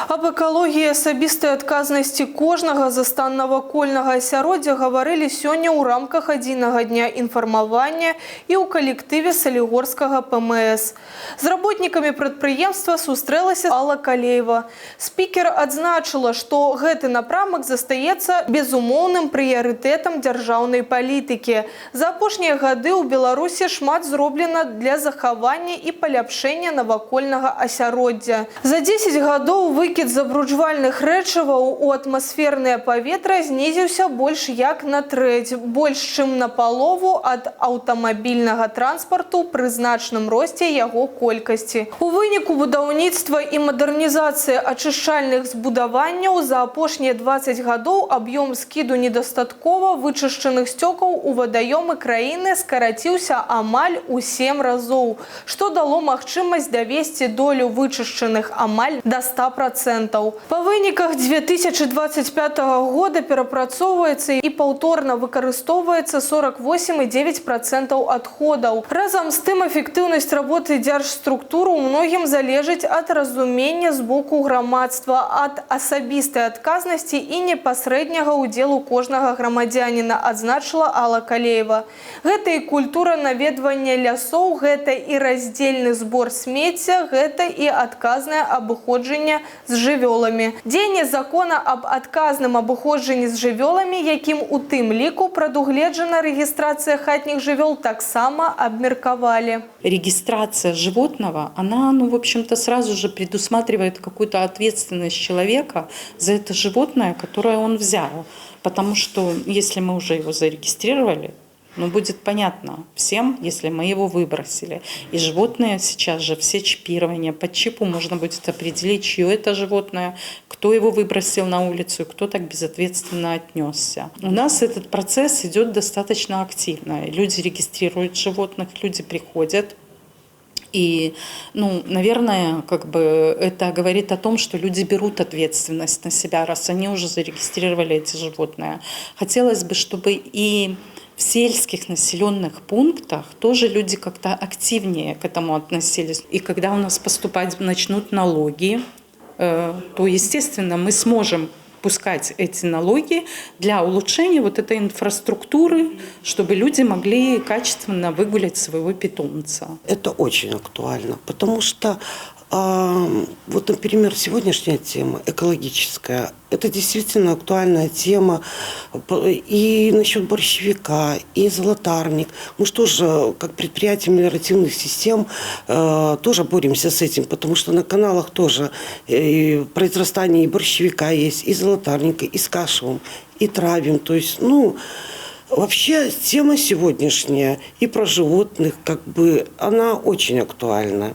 Аб экалогіі асабістай адказнасці кожнага за стан навакольнага асяроддзя гаварылі сёння ў рамках адзінага дня інфармавання і ў калектыве Салігорскага ПМС. З работнікамі прадпрыемства сустрэлася Алла Калеева. Спікер адзначыла, што гэты напрамак застаецца безумоўным прыярытэтам дзяржаўнай палітыкі. За апошнія гады ў Беларусі шмат зроблена для захавання і паляпшэння навакольнага асяроддзя. За 10 гадоў выкід забруджвальных рэчываў у атмасфернае паветра знізіўся больш як на трэць, больш чым на палову ад аўтамабільнага транспарту пры значным росце яго колькасці. У выніку будаўніцтва і мадэрнізацыі ачышчальных збудаванняў за апошнія 20 гадоў аб'ём скіду недастаткова вычышчаных сцёкаў у вадаёмы краіны скараціўся амаль у 7 разоў, што дало магчымасць давесці долю вычышчаных амаль да 100%. Па выніках 2025 года перапрацоўваецца і паўторна выкарыстоўваецца 48,9% адходаў. Разам з тым эфектыўнасць работы дзяржструктур у многім залежыць ад разумення з боку грамадства, ад асабістай адказнасці і непасрэдняга ўдзелу кожнага грамадзяніна, адзначыла Алла Калеева. Гэта і культура наведвання лясоў, гэта і раздзельны збор смецця, гэта і адказнае абыходжанне з жывёламі. Дзеянне закона аб адказным абыходжанні з жывёламі, якім у тым ліку прадугледжана рэгістрацыя хатніх жывёл, таксама абмеркавалі. Регистрация животного, она, в общем-то, сразу же предусматривает какую-то ответственность человека за это животное, которое он взял. Потому что если мы уже его зарегистрировали, будет понятно всем, если мы его выбросили. И животные сейчас же все чипирования. По чипу можно будет определить, чье это животное, кто его выбросил на улицу, кто так безответственно отнесся. У нас этот процесс идет достаточно активно. Люди регистрируют животных, люди приходят. И, наверное, это говорит о том, что люди берут ответственность на себя, раз они уже зарегистрировали эти животные. Хотелось бы, чтобы и в сельских населенных пунктах тоже люди как-то активнее к этому относились. И когда у нас поступать начнут налоги, то, естественно, мы сможем пускать эти налоги для улучшения вот этой инфраструктуры, чтобы люди могли качественно выгулять своего питомца. Это очень актуально, потому что вот, например, сегодняшняя тема экологическая, это действительно актуальная тема и насчет борщевика, и золотарник. Мы что же, как предприятие мелиоративных систем, тоже боремся с этим, потому что на каналах тоже произрастание и борщевика есть, и золотарника, и с кашевым, и травим. То есть, вообще тема сегодняшняя и про животных, она очень актуальна.